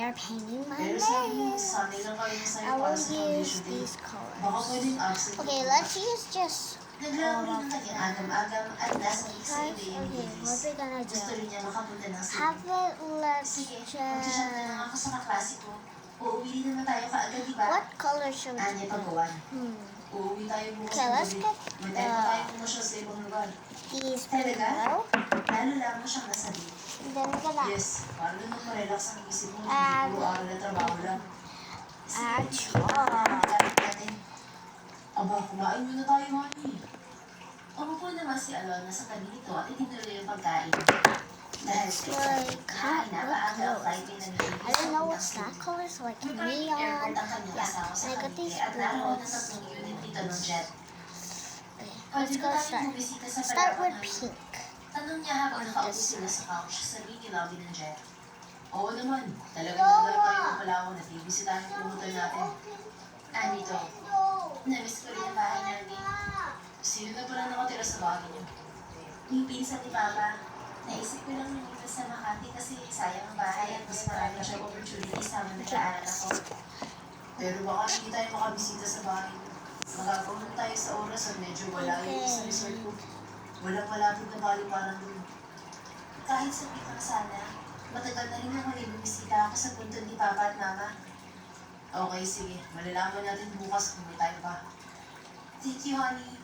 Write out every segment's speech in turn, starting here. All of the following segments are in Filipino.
are painting my Pero sabi mo, nails. sanay lang kayo na sa'yo I para will sa use foundation day. these Baka colors. pwedeng absent. Okay, let's use just Naglaro rin ng kanyang agam-agam at nasa week sa guys. ideya ni Okay, what Davis. we're gonna Gusto do? rin niya makapunta ng Have Cebu. it. Let's Sige, mag-chat ka na nga just. ako sa kaklase ko. Uuwi naman tayo kaagad, di ba? What color should we Anya do? Pagawan. Uuwi tayo bukas Okay, ng let's gabi. get May tayo tayo pumasyal sa ibang lugar. these Talaga? below. Lalo lang mo siyang nasabi. And then we're gonna Yes, para naman ma-relax ang isip mo. Ah, Hindi puro aral at trabaho lang. Gamit natin. Aba, kumain muna tayo, honey. Umupo naman si Alona sa tabi nito at itinuloy yung pagkain. Dahil sa like ay napaaga ang flight ni I don't know what's that color. It's like Nagkaroon neon. airport ang kanyang Yeah, asawa sa and I got Cavite these at naroon ang blues. 3 unit dito ng jet. Okay, Pwede let's ba go tayong start. bumisita sa Start with Palawan? pink. Tanong niya habang On nakaupo this sila sa couch sa mini lobby ng jet. Oo naman, talagang No! nadal tayo ng Palawan at bibisitahin yung hotel natin. Nito, namiss ko rin ang bahay namin. Sino na pala nakatira sa bahay niyo? Yung pinsan ni Papa. Naisip ko lang lumipat sa Makati kasi sayang ang bahay at mas marami siyang opportunities habang nag-aaral ako. Pero baka hindi tayo makabisita sa bahay niyo. Magagawa tayo sa oras at medyo wala yung sa resort ko. Walang malapit na baliparan doon. Kahit sabihin lang sana, matagal na rin ako bumisita ako sa punto ni Papa at Mama. Okay, sige. Malalaman natin bukas kung may time pa. Thank you, honey.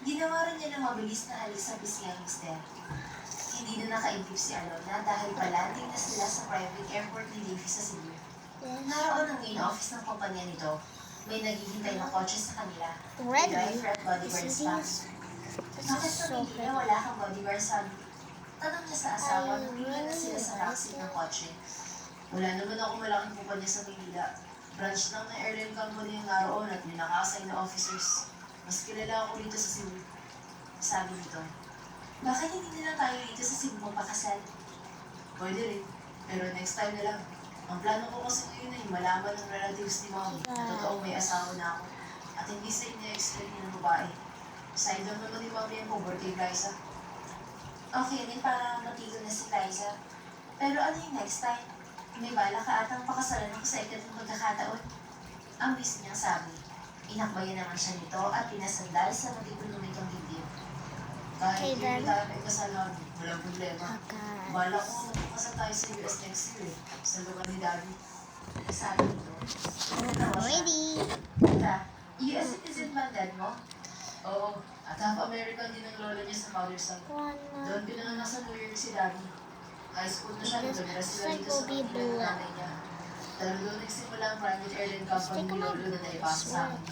Ginawa rin niya ng mabilis na halik sa pisngi ang mister. Hindi na nakaintip si Alona dahil palanding na sila sa private airport ni Davy sa Cebu. Naroon ang main office ng kumpanya nito. May naghihintay na kotse sa kanila. Red. May driver at bodyguards pa. This Bakit is sa so Pilipinas pretty. wala kang bodyguard sabi? Tanong niya sa asawa nung bigla na sila sa backseat ng kotse. Wala naman ako malaking kumpanya sa Manila. Branch lang ng airline company ang naroon at may naka-assign na officers. Mas kilala ako dito sa Cebu. Sabi nito, bakit hindi na lang tayo dito sa Cebu magpakasal? Pwede rin, pero next time na lang. Ang plano ko kasi ngayon ay malaman ng relatives ni Mommy na totoong may asawa na ako at hindi sa ina-explain niya ng babae. Side lang naman ni Mommy ang cover kay Liza. Okay din para matigil na si Liza. Pero ano yung next time? May bala ka atang pakasalan ako sa ikatlong pagkakataon. Ang bis niyang sabi. Inakbayan naman siya nito at pinasandal sa mag-economikang dibdib. Okay, Kahit then. hindi tayo may kasalan, walang problema. Okay. Bala ko magpapasal tayo sa US next year sa lugar ni Daddy. Sabi nito. Ready. Tita, US citizen ba ang dad mo? Oo, at half-American din ang lola niya sa mother's side. Doon pinanganak sa New York si Daddy. High school na siya, nagkamera sila dito sa Manila ng nanay niya. Dahil doon nagsimula ang private airline company ni Lolo na naipasa sa akin.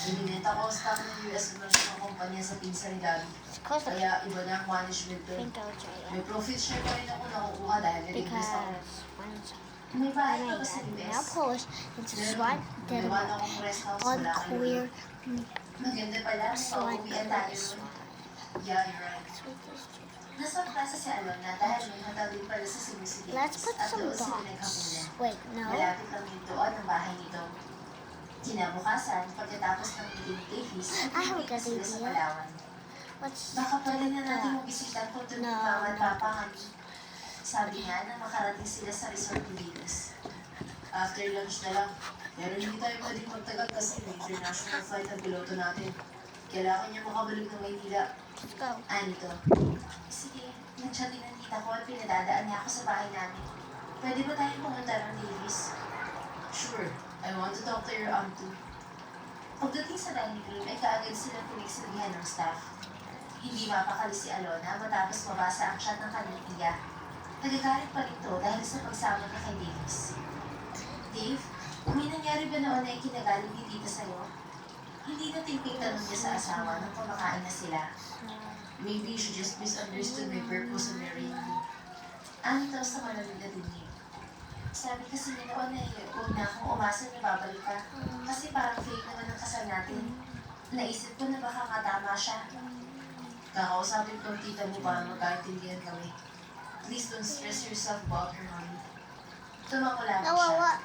Ininita ko ang stock ng US commercial ng kumpanya sa pinsa ni Daddy. Close the Kaya iba na ang management doon. pink out May profit share pa rin ako nakukuha dahil nag-invest ako. because May I bahay ka made ba sa that now US? post into SWAT then Gumawa na akong rest house, on wala kang queer lolo. Maganda pala, SWAT pauwian tayo nun. Yeah, you're right. Nasa plaza si Alona dahil may hotel din pala sa Cebu City. Let's put At some doon sila dots. naghapunan. Wait, no. Malapit lang yung doon ang bahay nito. Kinabukasan, pagkatapos ng meeting ni Davis, I have a good sila sa idea. Palawan. Let's Baka pala na natin the mabisitan kung doon No, ni Mama at no. Papa, honey. Sabi nga na makarating sila sa resort ni Davis. After lunch na lang. Pero hindi tayo pwedeng magtagal kasi may international flight ang piloto natin. Kailangan niya makabalik ng Maynila. let's go. Anito. Sige, nag-chat din ang tita ko at pinadadaan niya ako sa bahay namin. Pwede ba tayong pumunta ng Davis? Sure. I want to talk to your aunt too. Pagdating sa dining room ay kaagad silang pinagsilbihan ng staff. Hindi mapakali si Alona matapos mabasa ang chat ng kanyang tiya. Nagagalit pa rin to dahil sa pagsama niya kay Davis. Dave, may nangyari ba noon na ikinagaling ni tita sa'yo? Hindi na tipik tanong niya sa asawa nung kumakain na sila. Maybe she just misunderstood my purpose in marrying you. Anito sa malamig na dinig. Sabi kasi niya noon na huwag na akong umasa na babalik ka. Kasi parang fake naman ang kasal natin. Naisip ko na baka nga tama siya. Kakausapin ko ang tita mo para magkaintindihan kami. Please don't stress yourself about her, honey. Tumango lamang No, siya. what?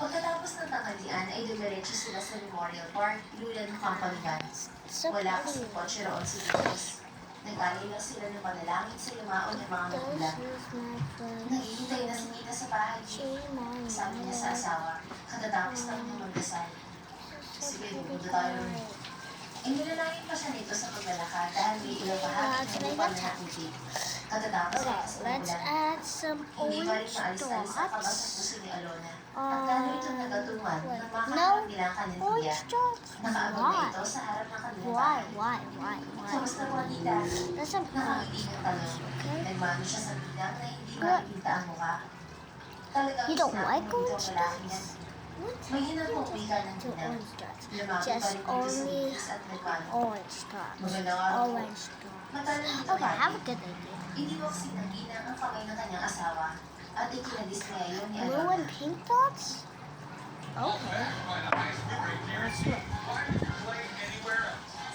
Pagkatapos ng tanghalian ay dumiretso sila sa Memorial Park, lula ng company van. So Wala pretty. kasing kotse roon si Davis. Nag-alay lang sila ng panalangin sa lumaon ng mga Don't magulang. use my phone. Naghihintay na si Nita sa bahay. Shame on sabi niya sa asawa, katatapos lang niya magdasal. Sige, pupunta tayo. Inilalangin pa siya nito sa paglalakad dahil may ilang bahagi ng lupa na naputi. Katatapos Okay, ay sa let's ulan. add some Hindi pa rin maalis-alis ang kaba sa orange puso ni Alona. At lalo itong nagatungan nang no, makaharap nila ang kanyang tiya. orange dots. Nakaabot na Why? ito sa harap ng kanilang Why? bahay. Why? Kamusta po, Anita? That's a Nakangiti ng tanong. Okay. Nagmano siya sa bidang na hindi Good. makikita ang mukha. Talagang You don't sinabi like mo itong orange lalaki yan. What? May hinapong wika ng Two ginang. orange dots. Lumapit pa Just rin dito sa only bibis at nagmano. orange dots. Magandang araw po. Orange dots. Matalang dito Okay, I have a natin. good idea. Iniwak ng ginang ang kamay ng kanyang asawa at ikinadismayo ni Blue and Alona. pink dots? Okay. Let's look.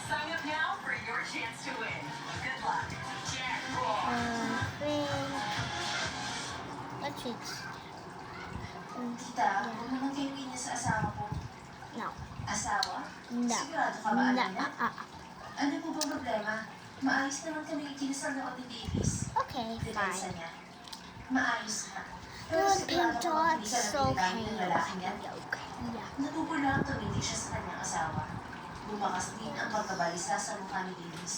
Sign up now for your chance to win. Good luck. Jackpot. Pink. Let's fix. Tita, huwag naman kayo ganyan sa asawa ko. No. Asawa? No. Sigurado ka ba, No. Alona? Ano po bang problema? Maayos naman kami ikinasal noon ni Davis. Okay, Depensa fine. niya. Maayos nga. Pero Blue and sigurado pink ka bang hindi dots. ka nang Okay. pinagamit ng lalaking yan? Okay. Yeah. Natupula ang tumindi siya sa kanyang asawa. Bumakas din ang pagkabalisa sa mukha ni Davis.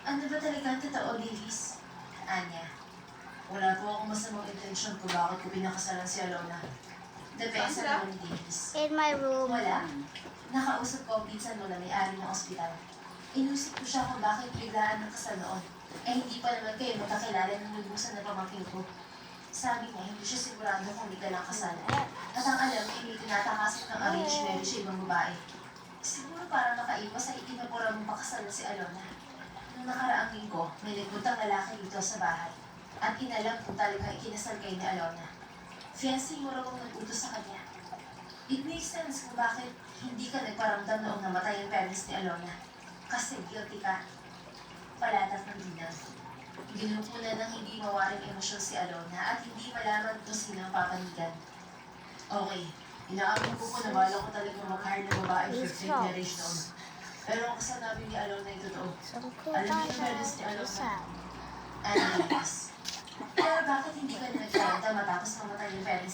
Ano ba talaga ang totoo, Davis? Anya. Wala po akong masamang intensyon kung bakit ko pinakasalan si Alona. Depensa naman ni Davis. In my room. Wala. Nakausap ko ang pinsan mo na may-ari ng ospital. Inusip ko siya kung bakit biglaan ng kasal noon. Eh hindi pa naman kayo magkakilala ng lubusan na pamangkin ko. Sabi niya, hindi siya sigurado kung hindi ka lang kasal. At ang alam, hindi tinatakasan ng arranged marriage sa ibang babae. Siguro para makaiwas ay itinapura mong pakasal na si Alona. Nung nakaraang linggo, may nagpuntang lalaki dito sa bahay. At inalam kung talagang ikinasal kayo ni Alona. Fiancé mo raw ang nag-utos sa kanya. It makes sense kung bakit hindi ka nagparamdam noong namatay ang parents ni Alona. Kasi guilty ka. Palatas ng ginang. Ginupunan ng hindi mawaring emosyon si Alona at hindi malaman kung sino ang papanigan. Okay, inaamin ko na bala ko talaga mag-hire na babae for fake marriage noon. Pero ang kasanabi ni Alona ay totoo. Some cool Alam niyo yung parents ni diamonds. Alona? Sad. Anyways. Pero bakit hindi ka na nagkaranta matapos mamatay yung parents